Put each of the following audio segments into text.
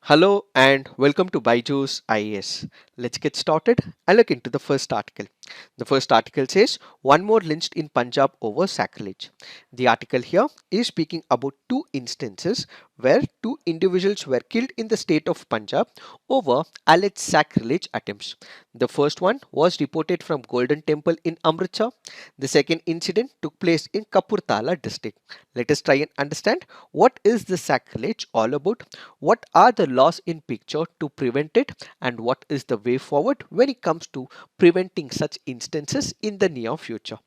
Hello and welcome to Byju's IAS. Let's get started and look into the first article. The first article says one more lynched in Punjab over sacrilege. The article here is speaking about two instances where two individuals were killed in the state of Punjab over alleged sacrilege attempts. The first one was reported from Golden Temple in Amritsar. The second incident took place in Kapurthala district. Let us try and understand what is the sacrilege all about, what are the laws in picture to prevent it, and what is the way forward when it comes to preventing such instances in the near future.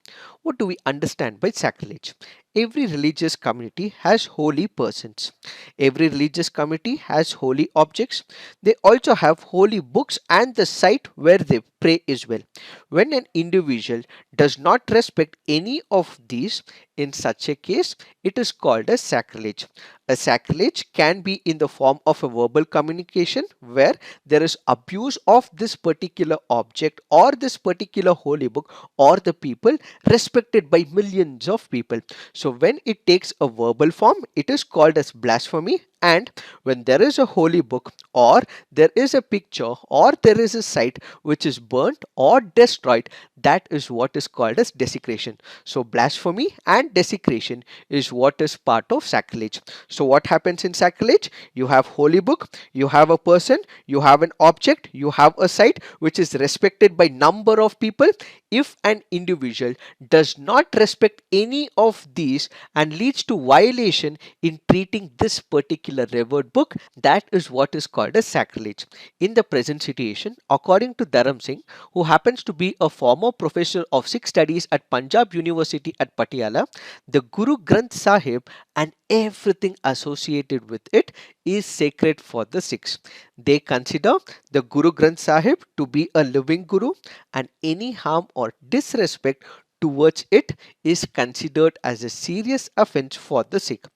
What do we understand by sacrilege? Every religious community has holy persons. Every religious community has holy objects. They also have holy books and the site where they pray as well. When an individual does not respect any of these, in such a case, it is called a sacrilege. A sacrilege can be in the form of a verbal communication where there is abuse of this particular object or this particular holy book or the people respected by millions of people. So when it takes a verbal form, it is called as blasphemy. And when there is a holy book or there is a picture or there is a site which is burnt or destroyed, that is what is called as desecration. So blasphemy and desecration is what is part of sacrilege. So what happens in sacrilege? You have holy book, you have a person, you have an object, you have a site which is respected by number of people. If an individual does not respect any of these and leads to violation in treating this particular revered book, that is what is called as sacrilege. In the present situation, according to Dharam Singh, who happens to be a former professor of Sikh studies at Punjab University at Patiala, the Guru Granth Sahib and everything associated with it is sacred for the Sikhs. They consider the Guru Granth Sahib to be a living Guru, and any harm or disrespect towards it is considered as a serious offense for the Sikh.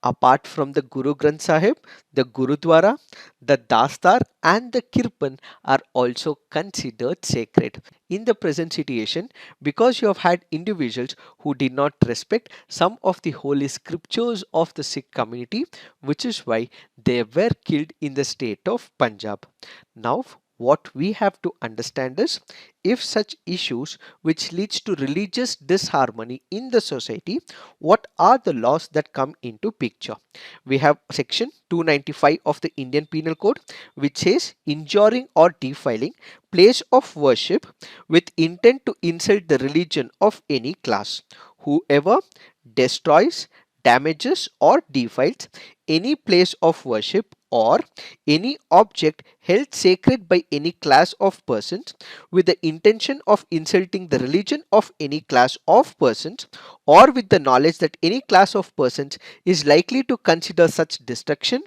Apart from the Guru Granth Sahib, the Gurudwara, the Dastar, and the Kirpan are also considered sacred. In the present situation, because you have had individuals who did not respect some of the holy scriptures of the Sikh community, which is why they were killed in the state of Punjab. Now, what we have to understand is if such issues which leads to religious disharmony in the society, what are the laws that come into picture? We have section 295 of the Indian Penal Code, which says injuring or defiling place of worship with intent to insult the religion of any class. Whoever destroys, damages, or defiles any place of worship or any object held sacred by any class of persons with the intention of insulting the religion of any class of persons, or with the knowledge that any class of persons is likely to consider such destruction,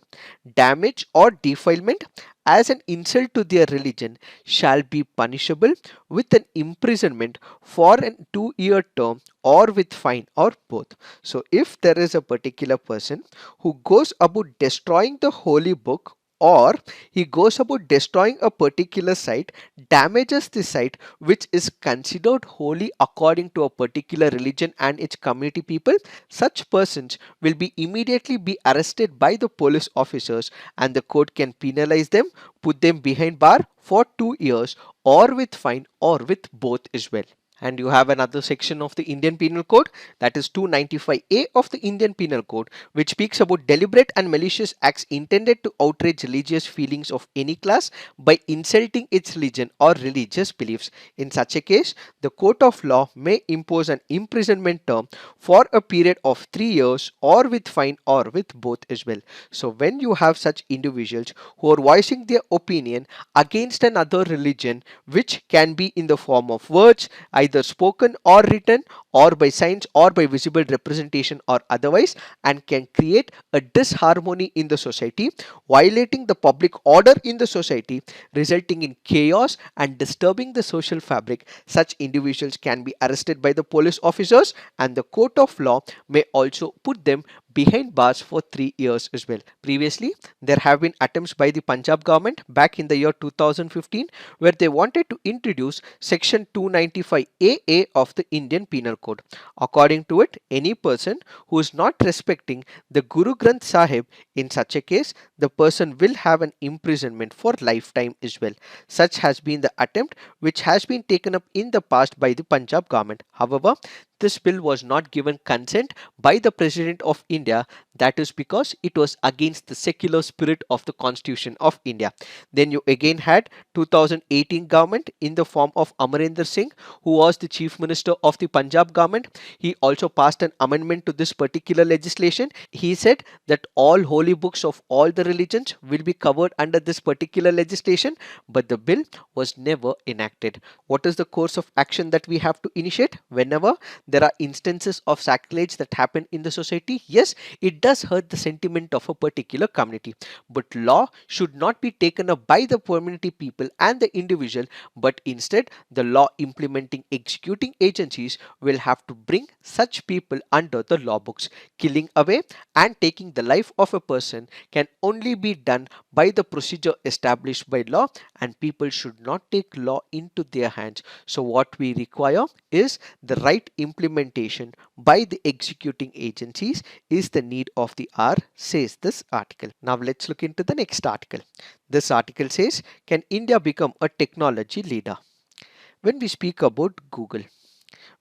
damage, or defilement as an insult to their religion, shall be punishable with an imprisonment for a 2-year term or with fine or both. So if there is a particular person who goes about destroying the holy book, or he goes about destroying a particular site, damages the site which is considered holy according to a particular religion and its community people, such persons will be immediately be arrested by the police officers, and the court can penalize them, put them behind bar for 2 years, or with fine or with both as well. And you have another section of the Indian Penal Code, that is 295A of the Indian Penal Code, which speaks about deliberate and malicious acts intended to outrage religious feelings of any class by insulting its religion or religious beliefs. In such a case, the court of law may impose an imprisonment term for a period of 3 years or with fine or with both as well. So when you have such individuals who are voicing their opinion against another religion, which can be in the form of words, either spoken or written, or by signs or by visible representation or otherwise, and can create a disharmony in the society, violating the public order in the society, resulting in chaos and disturbing the social fabric, such individuals can be arrested by the police officers, and the court of law may also put them behind bars for 3 years as well. Previously, there have been attempts by the Punjab government back in the year 2015 where they wanted to introduce Section 295AA of the Indian Penal Code. According to it, any person who is not respecting the Guru Granth Sahib, in such a case, the person will have an imprisonment for lifetime as well. Such has been the attempt which has been taken up in the past by the Punjab government. However, this bill was not given consent by the President of India. That is because it was against the secular spirit of the Constitution of India. Then you again had 2018 government in the form of Amarinder Singh, who was the Chief Minister of the Punjab government. He also passed an amendment to this particular legislation. He said that all holy books of all the religions will be covered under this particular legislation, but the bill was never enacted. What is the course of action that we have to initiate whenever there are instances of sacrilege that happen in the society? Yes, it does hurt the sentiment of a particular community, but law should not be taken up by the community people and the individual, but instead the law implementing executing agencies will have to bring such people under the law books. Killing away and taking the life of a person can only be done by the procedure established by law, and people should not take law into their hands. So what we require is the right implementation by the executing agencies is the need of the hour, says this article. Now let's look into the next article. This article says, can India become a technology leader? When we speak about Google,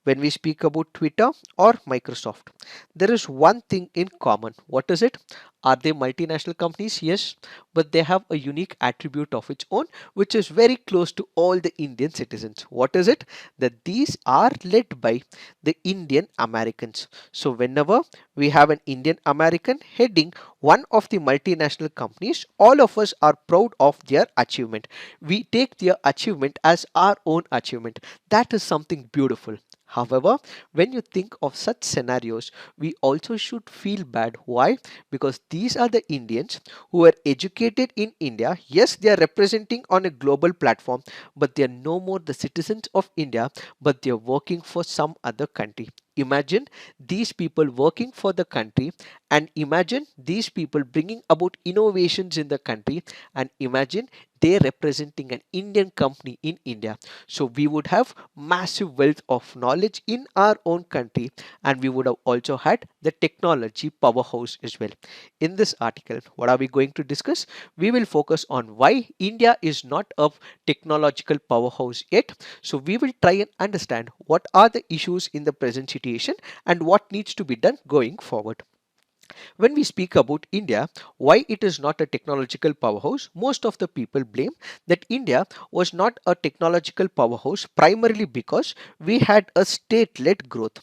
when we speak about Twitter or Microsoft, there is one thing in common. What is it? Are they multinational companies? Yes, but they have a unique attribute of its own, which is very close to all the Indian citizens. What is it? That these are led by the Indian Americans. So whenever we have an Indian American heading one of the multinational companies, all of us are proud of their achievement. We take their achievement as our own achievement. That is something beautiful. However, when you think of such scenarios, we also should feel bad. Why? Because these are the Indians who are educated in India. Yes, they are representing on a global platform, but they are no more the citizens of India, but they are working for some other country. Imagine these people working for the country, and imagine these people bringing about innovations in the country, and imagine they representing an Indian company in India. So we would have massive wealth of knowledge in our own country, and we would have also had the technology powerhouse as well. In this article, what are we going to discuss? We will focus on why India is not a technological powerhouse yet. So we will try and understand what are the issues in the present situation and what needs to be done going forward. When we speak about India, why it is not a technological powerhouse, most of the people blame that India was not a technological powerhouse primarily because we had a state-led growth.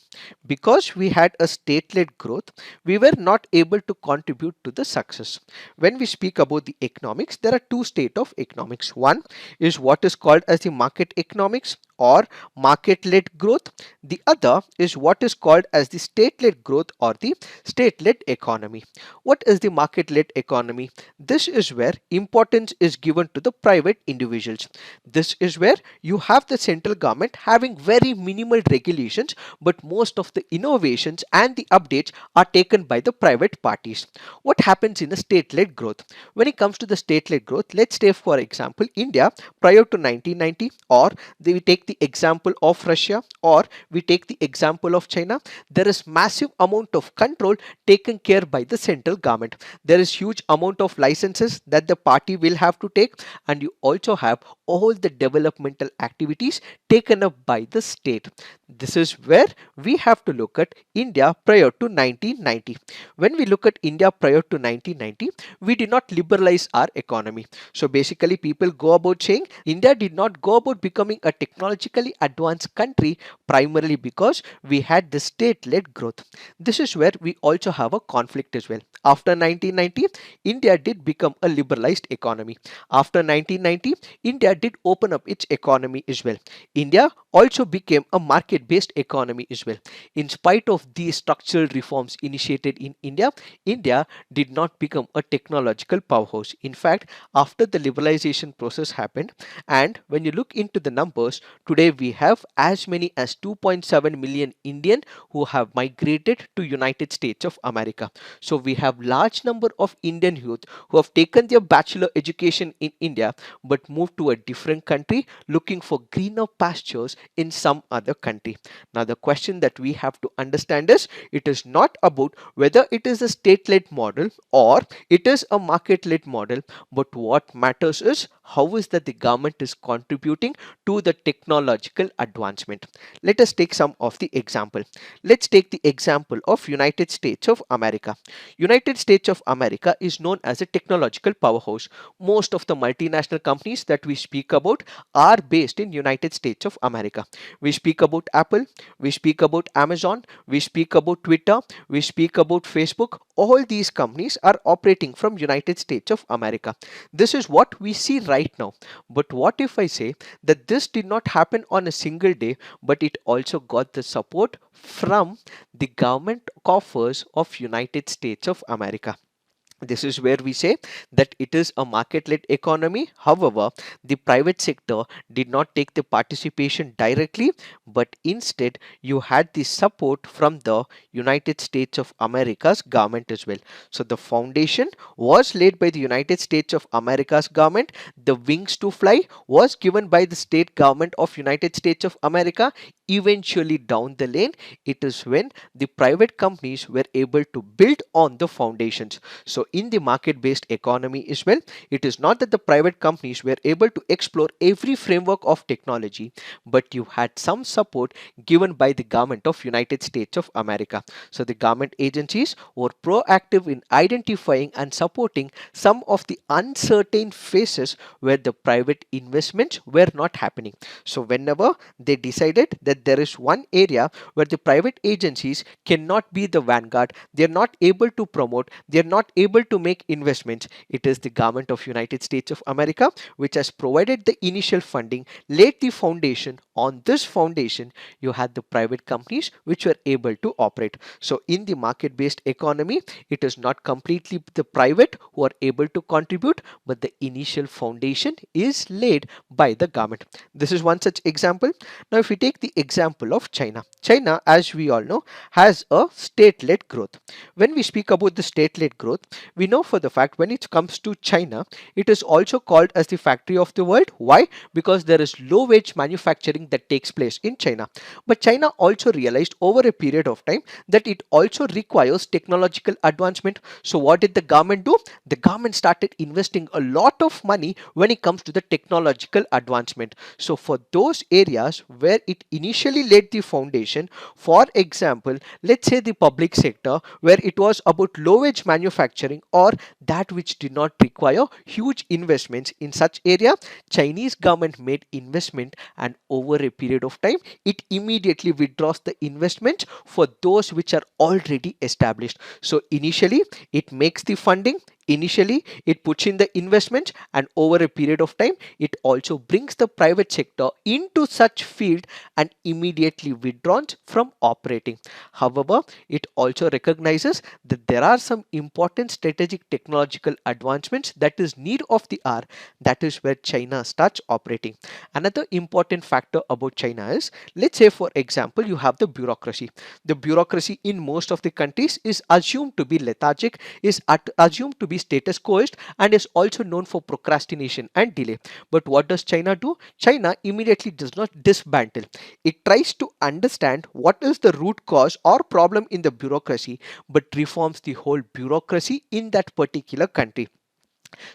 Because we had a state-led growth, we were not able to contribute to the success. When we speak about the economics, there are two states of economics. One is what is called as the market economics or market-led growth. The other is what is called as the state-led growth or the state-led economy. What is the market-led economy? This is where importance is given to the private individuals. This is where you have the central government having very minimal regulations, but most of the innovations and the updates are taken by the private parties. What happens in a state-led growth? When it comes to the state-led growth, let's take for example India prior to 1990, or we take the example of Russia, or we take the example of China. There is massive amount of control taken care by the central government. There is huge amount of licenses that the party will have to take, and you also have all the developmental activities taken up by the state. This is where we have to look at India prior to 1990. When we look at India prior to 1990, we did not liberalize our economy. So basically people go about saying India did not go about becoming a technologically advanced country primarily because we had the state-led growth. This is where we also have a conflict as well. After 1990, India did become a liberalized economy. After 1990, India did open up its economy as well. India also became a market-based economy as well. In spite of these structural reforms initiated in India, India did not become a technological powerhouse. In fact, after the liberalization process happened, and when you look into the numbers, Today we have as many as 2.7 million Indian who have migrated to United States of America. So we have large number of Indian youth who have taken their bachelor education in India but moved to a different country looking for greener pastures in some other country. Now the question that we have to understand is, it is not about whether it is a state-led model or it is a market-led model, but what matters is how is that the government is contributing to the technological advancement. Let us take some of the example. Let's take the example of United States of America. United States of America is known as a technological powerhouse. Most of the multinational companies that we speak about are based in United States of America. We speak about Apple, we speak about Amazon, we speak about Twitter, we speak about Facebook. All these companies are operating from United States of America. This is what we see right now. But what if I say that this did not happen on a single day, but it also got the support from the government coffers of United States of America? This is where we say that it is a market-led economy. However, the private sector did not take the participation directly, but instead you had the support from the United States of America's government as well. So the foundation was laid by the United States of America's government. The wings to fly was given by the state government of United States of America. Eventually down the lane, it is when the private companies were able to build on the foundations. So in the market based economy as well, it is not that the private companies were able to explore every framework of technology, but you had some support given by the government of United States of America. So the government agencies were proactive in identifying and supporting some of the uncertain phases where the private investments were not happening. So whenever they decided that there is one area where the private agencies cannot be the vanguard, they are not able to promote, they are not able to make investments, it is the government of United States of America which has provided the initial funding, laid the foundation. On this foundation you had the private companies which were able to operate. So in the market based economy, it is not completely the private who are able to contribute, but the initial foundation is laid by the government. This is one such example. Now if we take the example of China, China, as we all know, has a state-led growth. When we speak about the state-led growth, we know for the fact when it comes to China, it is also called as the factory of the world. Why? Because there is low wage manufacturing that takes place in China. But China also realized over a period of time that it also requires technological advancement. So what did the government do? The government started investing a lot of money when it comes to the technological advancement. So for those areas where it initially laid the foundation, for example, let's say the public sector where it was about low wage manufacturing or that which did not require huge investments, in such area Chinese government made investment, and over a period of time it immediately withdraws the investment for those which are already established. So initially it makes the funding, initially it puts in the investment, and over a period of time it also brings the private sector into such field and immediately withdraws from operating. However, it also recognizes that there are some important strategic technological advancements that is need of the hour. That is where China starts operating. Another important factor about China is, let's say for example you have the bureaucracy. The bureaucracy in most of the countries is assumed to be lethargic, is assumed to be status quoist, and is also known for procrastination and delay. But what does China do? China immediately does not dismantle. It tries to understand what is the root cause or problem in the bureaucracy, but reforms the whole bureaucracy in that particular country.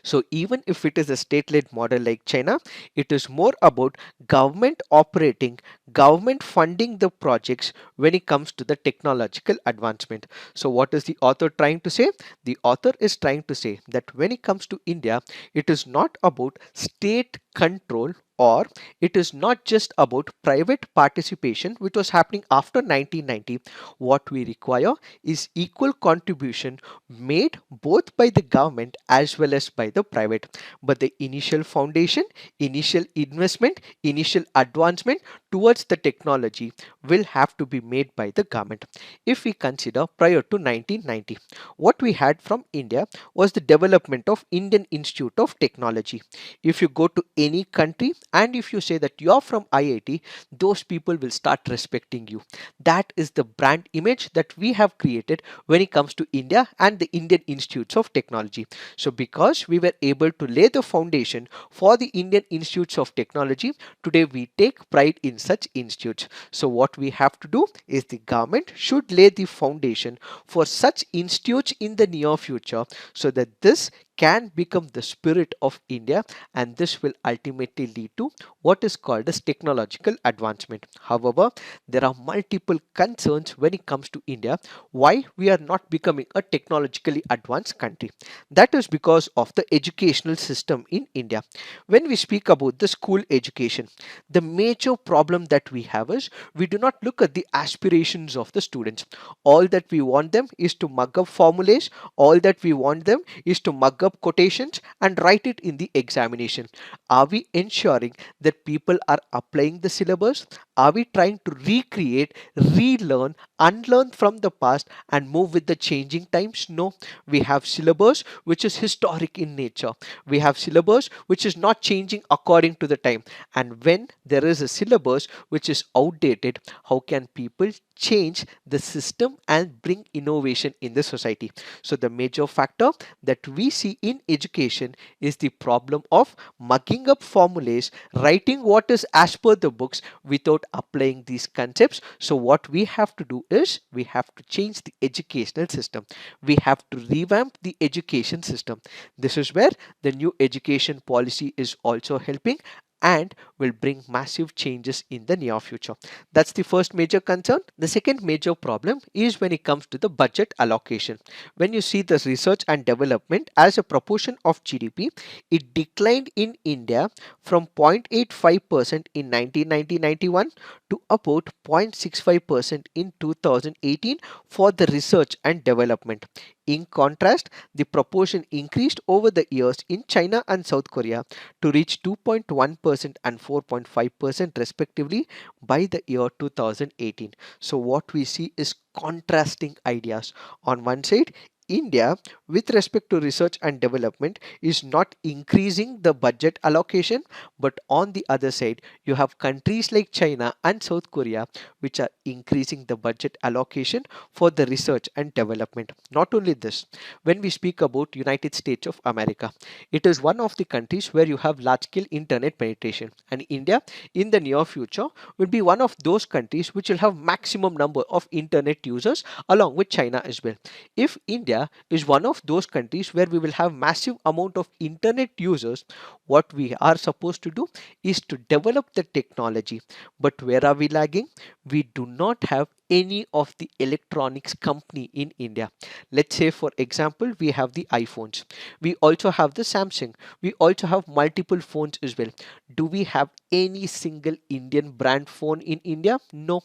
So even if it is a state-led model like China, it is more about government operating, government funding the projects when it comes to the technological advancement. So what is the author trying to say? The author is trying to say that when it comes to India, it is not about state control, or it is not just about private participation which was happening after 1990. What we require is equal contribution made both by the government as well as by the private. But the initial foundation, initial investment, initial advancement towards the technology will have to be made by the government. If we consider prior to 1990, what we had from India was the development of Indian Institute of Technology. If you go to any country and if you say that you're from IIT, those people will start respecting you. That is the brand image that we have created when it comes to India and the Indian Institutes of Technology. So because we were able to lay the foundation for the Indian Institutes of Technology, today we take pride in such institutes. So what we have to do is the government should lay the foundation for such institutes in the near future, so that this can become the spirit of India, and this will ultimately lead to what is called as technological advancement. However, there are multiple concerns when it comes to India why we are not becoming a technologically advanced country. That is because of the educational system in India. When we speak about the school education, the major problem that we have is we do not look at the aspirations of the students. All that we want them is to mug up formulas, all that we want them is to mug up quotations and write it in the examination. Are we ensuring that people are applying the syllabus? Are we trying to recreate, relearn, unlearn from the past and move with the changing times? No. We have syllabus which is historic in nature. We have syllabus which is not changing according to the time. And when there is a syllabus which is outdated, how can people change the system and bring innovation in the society? So the major factor that we see in education is the problem of mugging up formulas, writing what is as per the books without applying these concepts. So what we have to do is we have to change the educational system. We have to revamp the education system. This is where the new education policy is also helping and will bring massive changes in the near future. That's the first major concern. The second major problem is when it comes to the budget allocation. When you see the research and development as a proportion of GDP, it declined in India from 0.85% in 1990-91 to about 0.65% in 2018 for the research and development. In contrast, the proportion increased over the years in China and South Korea to reach 2.1% and 4.5% respectively by the year 2018. So what we see is contrasting ideas. On one side, India, with respect to research and development, is not increasing the budget allocation, but on the other side, you have countries like China and South Korea which are increasing the budget allocation for the research and development. Not only this, when we speak about United States of America, it is one of the countries where you have large scale internet penetration, and India in the near future will be one of those countries which will have maximum number of internet users along with China as well. If India is one of those countries where we will have massive amount of internet users, what we are supposed to do is to develop the technology. But where are we lagging? We do not have any of the electronics company in India. Let's say for example we have the iPhones, we also have the Samsung, we also have multiple phones as well. Do we have any single Indian brand phone in India? No.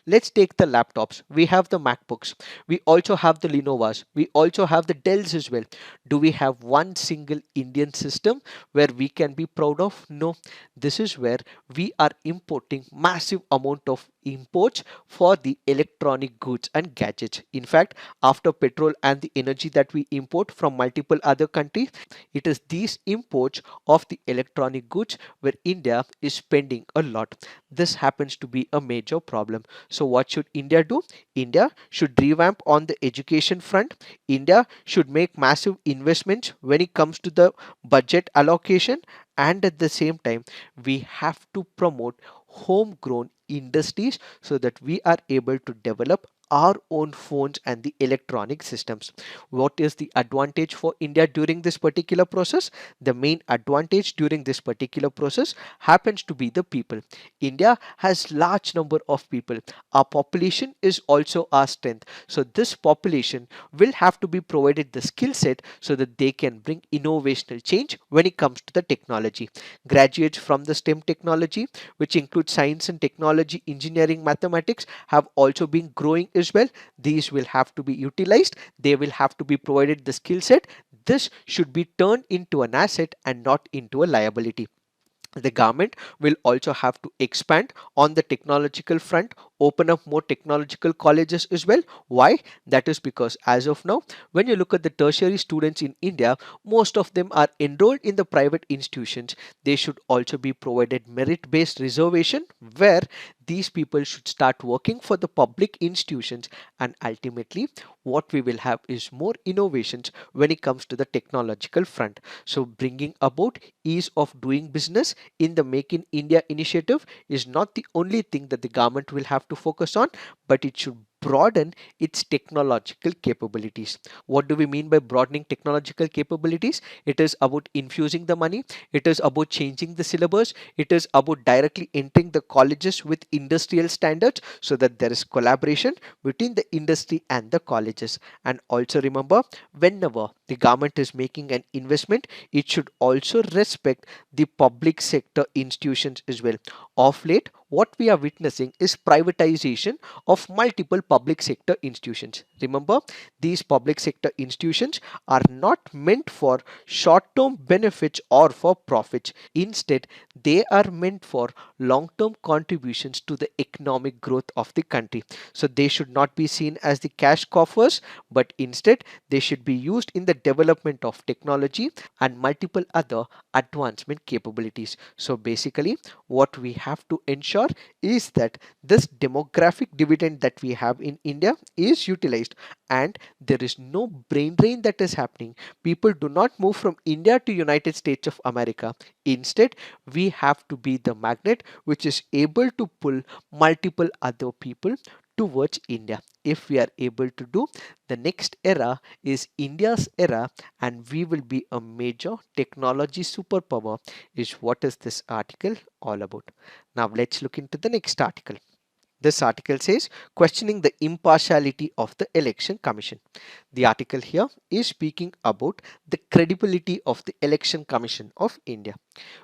Let's take the laptops, we have the MacBooks, we also have the Lenovo's, we also have the Dells as well. Do we have one single Indian system where we can be proud of? No. This is where we are importing massive amount of imports for the electronic goods and gadgets. In fact, after petrol and the energy that we import from multiple other countries, it is these imports of the electronic goods where India is spending a lot. This happens to be a major problem. So what should India do? India should revamp on the education front. India should make massive investments when it comes to the budget allocation, and at the same time we have to promote homegrown industries so that we are able to develop our own phones and the electronic systems. What is the advantage for India during this particular process? The main advantage during this particular process happens to be the people. India has large number of people. Our population is also our strength. So this population will have to be provided the skill set so that they can bring innovational change when it comes to the technology. Graduates from the STEM technology, which includes science and technology, engineering, mathematics, have also been growing as well. These will have to be utilized. They will have to be provided the skill set. This should be turned into an asset and not into a liability. The government will also have to expand on the technological front open up more technological colleges as well. Why? That is because as of now, when you look at the tertiary students in India, most of them are enrolled in the private institutions. They should also be provided merit based reservation where these people should start working for the public institutions, and ultimately what we will have is more innovations when it comes to the technological front. So bringing about ease of doing business in the Make in India initiative is not the only thing that the government will have to focus on, but it should broaden its technological capabilities. What do we mean by broadening technological capabilities? It is about infusing the money, it is about changing the syllabus, it is about directly entering the colleges with industrial standards so that there is collaboration between the industry and the colleges. And also remember, whenever the government is making an investment, it should also respect the public sector institutions as well. Of late, what we are witnessing is privatization of multiple public sector institutions. Remember, these public sector institutions are not meant for short term benefits or for profits. Instead, they are meant for long term contributions to the economic growth of the country. So, they should not be seen as the cash coffers, but instead, they should be used in the development of technology and multiple other advancement capabilities. So, basically, what we have to ensure is that this demographic dividend that we have in India is utilized, and there is no brain drain that is happening. People do not move from India to United States of America. Instead, we have to be the magnet which is able to pull multiple other people towards India. If we are able to do, the next era is India's era, and we will be a major technology superpower, is what is this article all about. Now let's look into the next article. This article says questioning the impartiality of the election commission. The article here is speaking about the credibility of the election commission of India.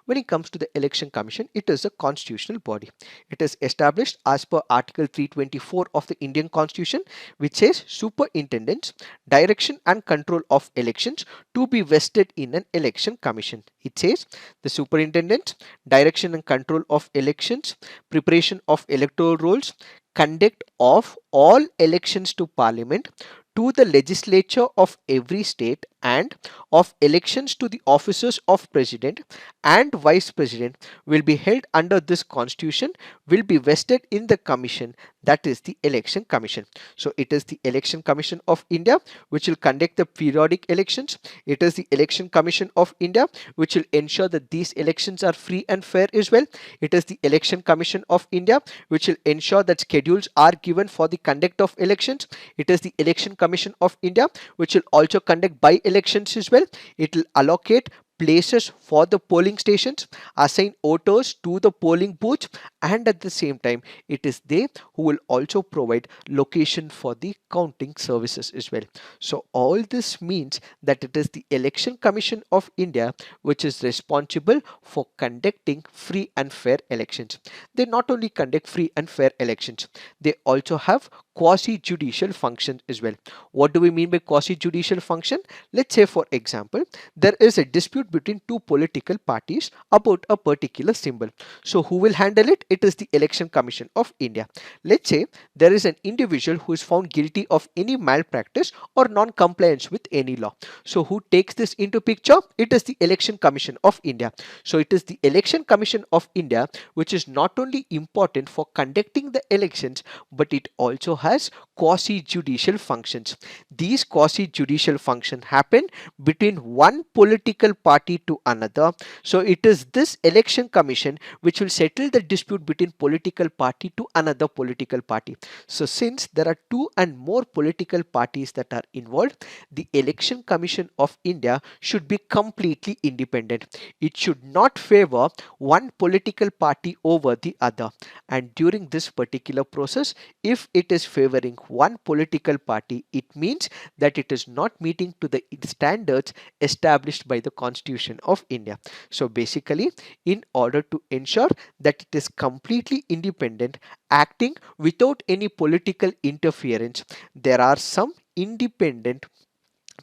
When it comes to the election commission, it is a constitutional body. It is established as per article 324 of the Indian constitution, which says superintendence, direction and control of elections to be vested in an election commission. It says the superintendence, direction and control of elections, preparation of electoral rolls, conduct of all elections to parliament, to the legislature of every state, and of elections to the offices of president and vice president will be held under this constitution, will be vested in the commission, that is the election commission. So it is the election commission of India which will conduct the periodic elections. It is the election commission of India which will ensure that these elections are free and fair as well. It is the election commission of India which will ensure that schedules are given for the conduct of elections. It is the election commission of India which will also conduct by elections as well. It will allocate places for the polling stations, assign voters to the polling booths, and at the same time it is they who will also provide location for the counting services as well. So all this means that it is the election commission of India which is responsible for conducting free and fair elections. They not only conduct free and fair elections, they also have quasi judicial function as well. What do we mean by quasi judicial function? Let's say for example, there is a dispute between two political parties about a particular symbol. So who will handle it? It is the election commission of India. Let's say there is an individual who is found guilty of any malpractice or non-compliance with any law. So who takes this into picture? It is the election commission of India. So it is the election commission of India which is not only important for conducting the elections, but it also has quasi judicial functions. These quasi judicial functions happen between one political party to another. So it is this election commission which will settle the dispute between political party to another political party. So since there are two and more political parties that are involved, the election commission of India should be completely independent. It should not favor one political party over the other. And during this particular process, if it is favoring one political party, it means that it is not meeting to the standards established by the Constitution of India. So basically, in order to ensure that it is completely independent, acting without any political interference, there are some independent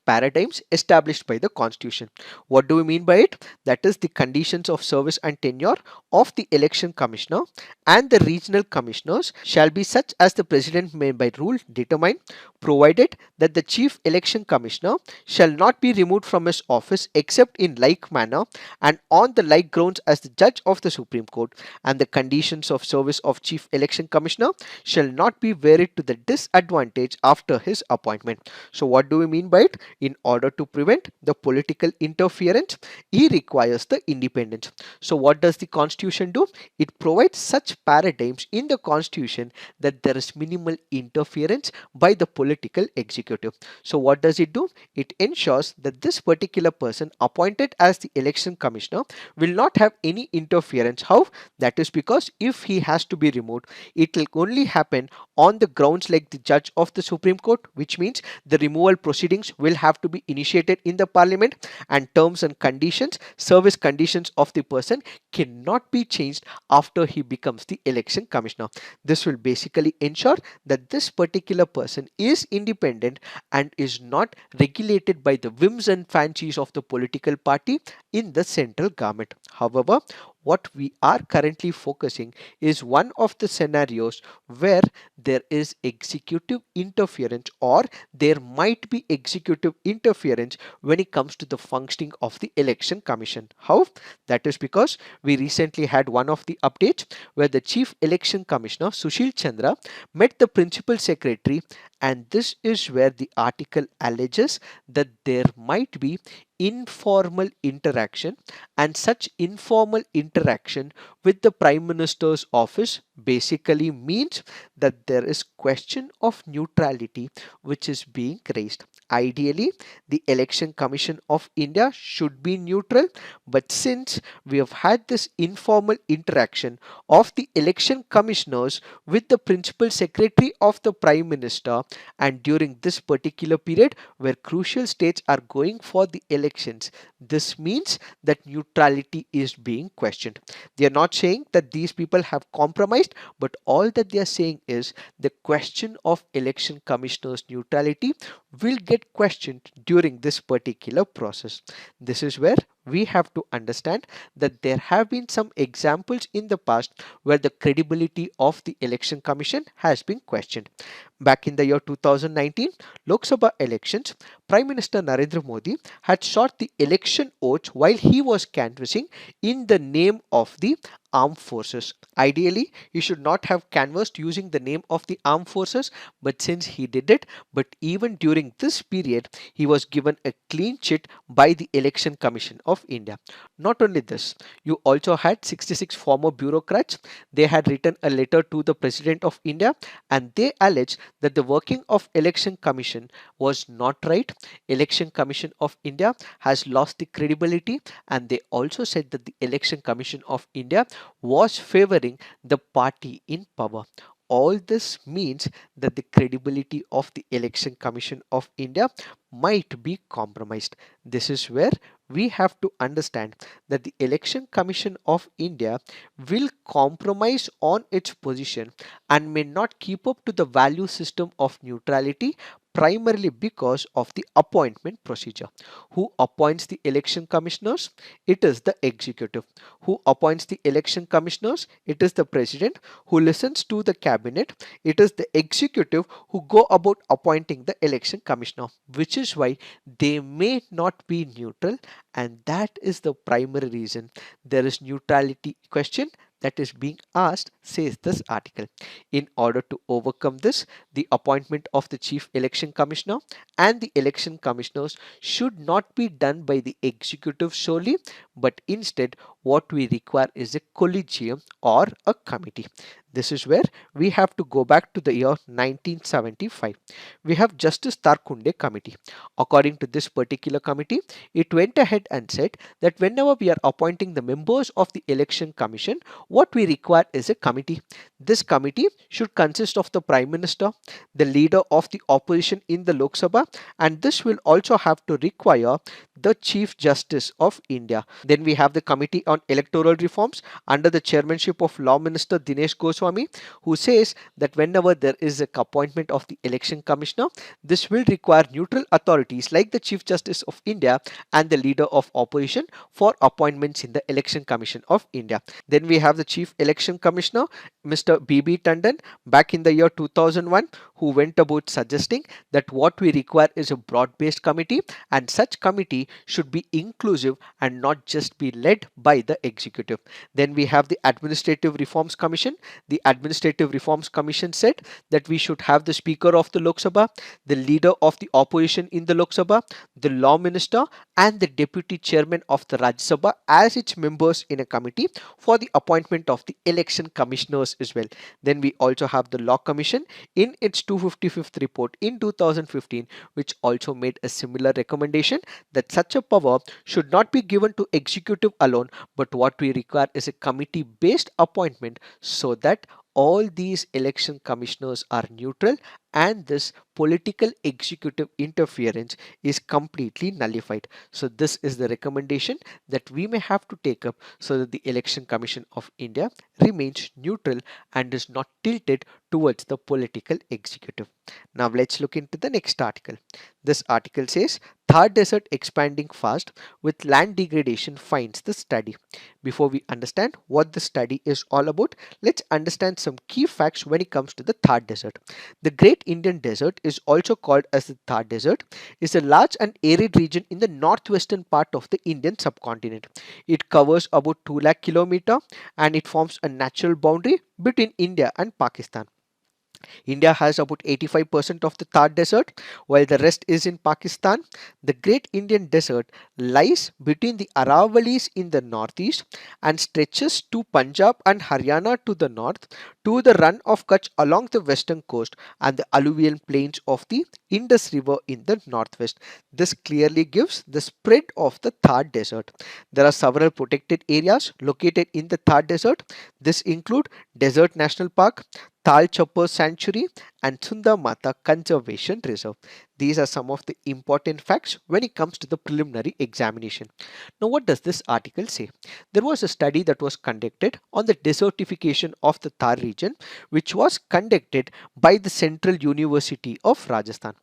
paradigms established by the constitution. What do we mean by it? That is the conditions of service and tenure of the election commissioner and the regional commissioners shall be such as the president may by rule determine, provided that the chief election commissioner shall not be removed from his office except in like manner and on the like grounds as the judge of the Supreme Court, and the conditions of service of chief election commissioner shall not be varied to the disadvantage after his appointment. So what do we mean by it? In order to prevent the political interference, he requires the independence. So what does the constitution do? It provides such paradigms in the constitution that there is minimal interference by the political executive. So what does it do? It ensures that this particular person appointed as the election commissioner will not have any interference. How? That is because if he has to be removed, it will only happen on the grounds like the judge of the Supreme Court, which means the removal proceedings will have to be initiated in the parliament, and terms and conditions, service conditions of the person cannot be changed after he becomes the election commissioner. This will basically ensure that this particular person is independent and is not regulated by the whims and fancies of the political party in the central government. However, what we are currently focusing is one of the scenarios where there is executive interference, or there might be executive interference when it comes to the functioning of the election commission. How? That is because we recently had one of the updates where the chief election commissioner Sushil Chandra met the principal secretary, and this is where the article alleges that there might be informal interaction, and such informal interaction with the prime minister's office basically means that there is question of neutrality which is being raised. Ideally, the election commission of India should be neutral, but since we have had this informal interaction of the election commissioners with the principal secretary of the prime minister, and during this particular period where crucial states are going for the elections, this means that neutrality is being questioned. They are not saying that these people have compromised, but all that they are saying is the question of election commissioners' neutrality will get questioned during this particular process. This is where we have to understand that there have been some examples in the past where the credibility of the election commission has been questioned. Back in the year 2019 Lok Sabha elections, Prime Minister Narendra Modi had sought the election oath while he was canvassing in the name of the armed forces. Ideally, he should not have canvassed using the name of the armed forces, but since he did it, but even during this period, he was given a clean chit by the Election Commission of India. Not only this, you also had 66 former bureaucrats. They had written a letter to the President of India, and they alleged that the working of Election Commission was not right. Election Commission of India has lost the credibility, and they also said that the Election Commission of India was favoring the party in power. All this means that the credibility of the Election Commission of India might be compromised. This is where we have to understand that the Election Commission of India will compromise on its position and may not keep up to the value system of neutrality, primarily because of the appointment procedure. Who appoints the election commissioners? It is the executive. Who appoints the election commissioners? It is the president. Who listens to the cabinet? It is the executive who go about appointing the election commissioner, which is why they may not be neutral, and that is the primary reason there is neutrality question that is being asked, says this article. In order to overcome this, the appointment of the chief election commissioner and the election commissioners should not be done by the executive solely, but instead what we require is a collegium or a committee. This is where we have to go back to the year 1975. We have Justice Tarkunde Committee. According to this particular committee, it went ahead and said that whenever we are appointing the members of the election commission, what we require is a committee. This committee should consist of the Prime Minister, the leader of the opposition in the Lok Sabha, and this will also have to require the Chief Justice of India. Then we have the Committee on Electoral Reforms under the chairmanship of Law Minister Dinesh Goswami. Swamy, who says that whenever there is a appointment of the election commissioner, this will require neutral authorities like the Chief Justice of India and the leader of opposition for appointments in the Election Commission of India. Then we have the Chief Election Commissioner, Mr. B.B. Tandon, back in the year 2001, who went about suggesting that what we require is a broad-based committee, and such committee should be inclusive and not just be led by the executive. Then we have the Administrative Reforms Commission. The Administrative Reforms Commission said that we should have the Speaker of the Lok Sabha, the leader of the opposition in the Lok Sabha, the law minister, and the deputy chairman of the Rajya Sabha as its members in a committee for the appointment of the election commissioners as well. Then we also have the Law Commission in its 255th report in 2015, which also made a similar recommendation that such a power should not be given to executive alone, but what we require is a committee based appointment so that all these election commissioners are neutral and this political executive interference is completely nullified. So this is the recommendation that we may have to take up so that the Election Commission of India remains neutral and is not tilted towards the political executive. Now let's look into the next article. This article says Thar Desert expanding fast with land degradation finds the study. Before we understand what the study is all about, let's understand some key facts when it comes to the Thar Desert. The Great Indian Desert is also called as the Thar Desert, is a large and arid region in the northwestern part of the Indian subcontinent. It covers about 2 lakh kilometer and it forms a natural boundary between India and Pakistan. India has about 85% of the Thar Desert, while the rest is in Pakistan. The Great Indian Desert lies between the Aravallis in the northeast and stretches to Punjab and Haryana to the north, to the run of Kutch along the western coast and the alluvial plains of the Indus River in the northwest. This clearly gives the spread of the Thar Desert. There are several protected areas located in the Thar Desert. This include Desert National Park, Tal Chopper Sanctuary and Sundar Mata Conservation Reserve. These are some of the important facts when it comes to the preliminary examination. Now, what does this article say? There was a study that was conducted on the desertification of the Thar region, which was conducted by the Central University of Rajasthan.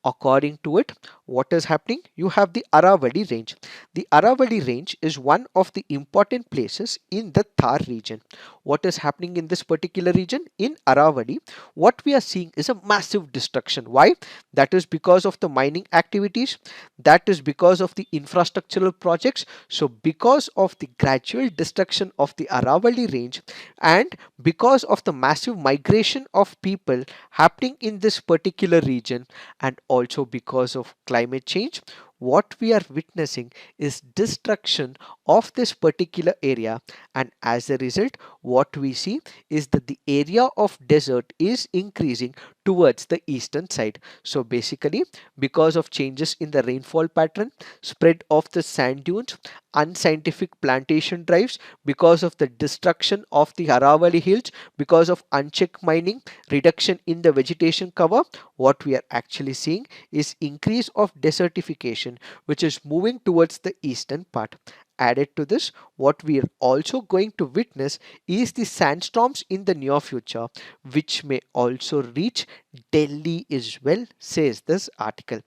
According to it, what is happening? You have the Aravalli range. The Aravalli range is one of the important places in the Thar region. What is happening in this particular region? In Aravalli, what we are seeing is a massive destruction. Why? That is because of the mining activities. That is because of the infrastructural projects. So because of the gradual destruction of the Aravalli range and because of the massive migration of people happening in this particular region and also because of climate change, what we are witnessing is destruction of this particular area, and as a result what we see is that the area of desert is increasing towards the eastern side. So basically, because of changes in the rainfall pattern, spread of the sand dunes, unscientific plantation drives, because of the destruction of the Aravalli hills, because of unchecked mining, reduction in the vegetation cover, what we are actually seeing is increase of desertification which is moving towards the eastern part. Added to this, what we are also going to witness is the sandstorms in the near future, which may also reach Delhi as well, says this article.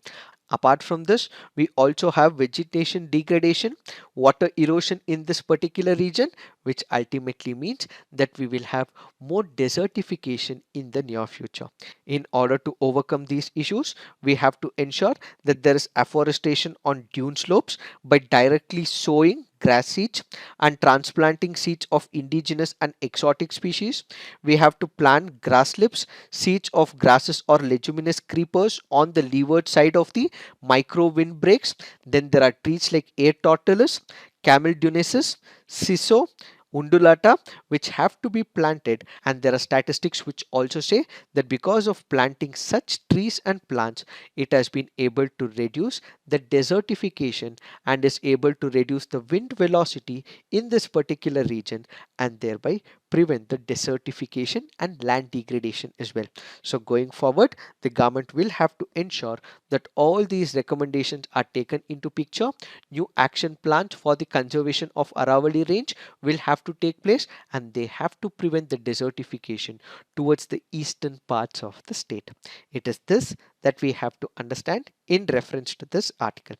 Apart from this, we also have vegetation degradation, water erosion in this particular region, which ultimately means that we will have more desertification in the near future. In order to overcome these issues, we have to ensure that there is afforestation on dune slopes by directly sowing grass seeds and transplanting seeds of indigenous and exotic species. We have to plant grass slips, seeds of grasses or leguminous creepers on the leeward side of the micro windbreaks. Then there are trees like air tortoise, camel dunesis, siso, undulata, which have to be planted, and there are statistics which also say that because of planting such trees and plants, it has been able to reduce the desertification and is able to reduce the wind velocity in this particular region and thereby prevent the desertification and land degradation as well. So going forward, the government will have to ensure that all these recommendations are taken into picture. New action plans for the conservation of Aravalli range will have have to take place, and they have to prevent the desertification towards the eastern parts of the state. It is this that we have to understand in reference to this article.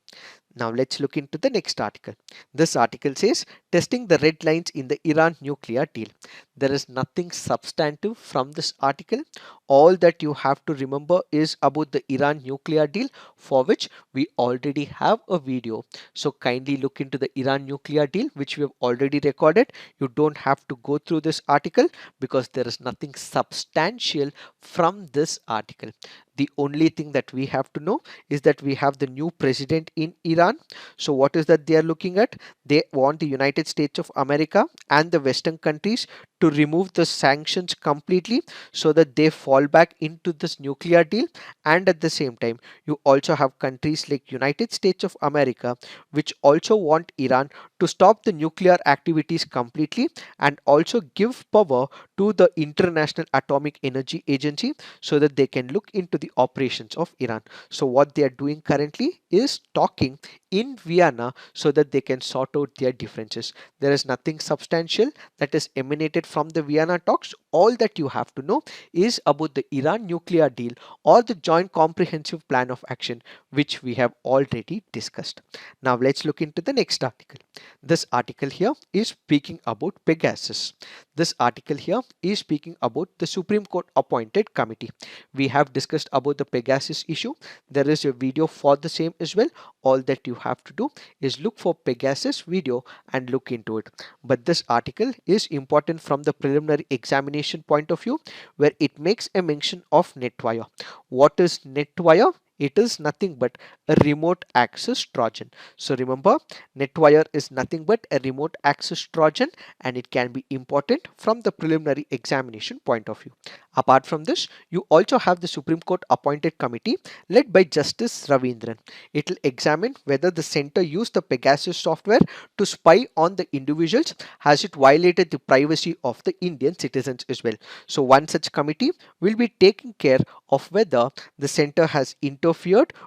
Now let's look into the next article. This article says testing the red lines in the Iran nuclear deal. There is nothing substantive from this article. All that you have to remember is about the Iran nuclear deal, for which we already have a video. So kindly look into the Iran nuclear deal, which we have already recorded. You don't have to go through this article because there is nothing substantial from this article. The only thing that we have to know is that we have the new president in Iran. So what is that they are looking at? They want the United States of America and the Western countries to remove the sanctions completely so that they fall back into this nuclear deal. And at the same time, you also have countries like United States of America which also want Iran to stop the nuclear activities completely and also give power to the International Atomic Energy Agency so that they can look into the operations of Iran. So what they are doing currently is talking in Vienna so that they can sort out their differences. There is nothing substantial that is emanated from the Vienna talks. All that you have to know is about the Iran nuclear deal or the joint comprehensive plan of action, which we have already discussed. Now let's look into the next article. This article here is speaking about Pegasus. This article here is speaking about the Supreme Court appointed committee. We have discussed about the Pegasus issue. There is a video for the same as well. All that you have to do is look for Pegasus video and look into it. But this article is important from the preliminary examination point of view, where it makes a mention of NetWire. What is NetWire? It is nothing but a remote access Trojan. So remember, NetWire is nothing but a remote access Trojan, and it can be important from the preliminary examination point of view. Apart from this, you also have the Supreme Court appointed committee led by Justice Ravindran. It will examine whether the center used the Pegasus software to spy on the individuals. Has it violated the privacy of the Indian citizens as well? So one such committee will be taking care of whether the center has interfered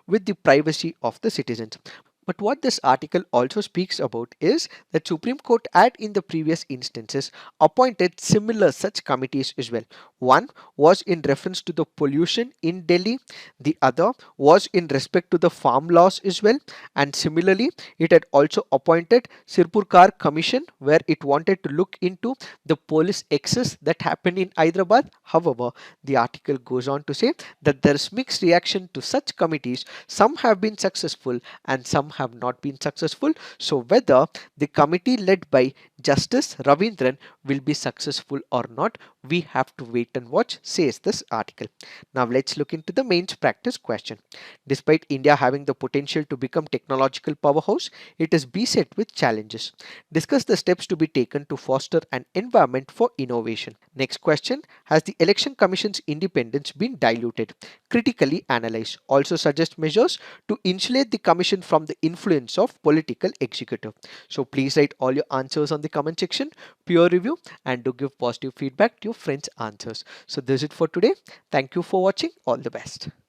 with the privacy of the citizens. But what this article also speaks about is that Supreme Court had in the previous instances appointed similar such committees as well. One was in reference to the pollution in Delhi, the other was in respect to the farm laws as well, and similarly it had also appointed Sirpurkar Commission where it wanted to look into the police excess that happened in Hyderabad. However, the article goes on to say that there is mixed reaction to such committees. Some have been successful and some have not been successful. So whether the committee led by Justice Ravindran will be successful or not, we have to wait and watch, says this article. Now let's look into the mains practice question. Despite India having the potential to become technological powerhouse, it is beset with challenges. Discuss the steps to be taken to foster an environment for innovation. Next question: has the Election Commission's independence been diluted? Critically analyze. Also suggest measures to insulate the commission from the influence of political executive. So please write all your answers on the comment section, peer review, and do give positive feedback to your friends' answers. So this is it for today. Thank you for watching. All the best.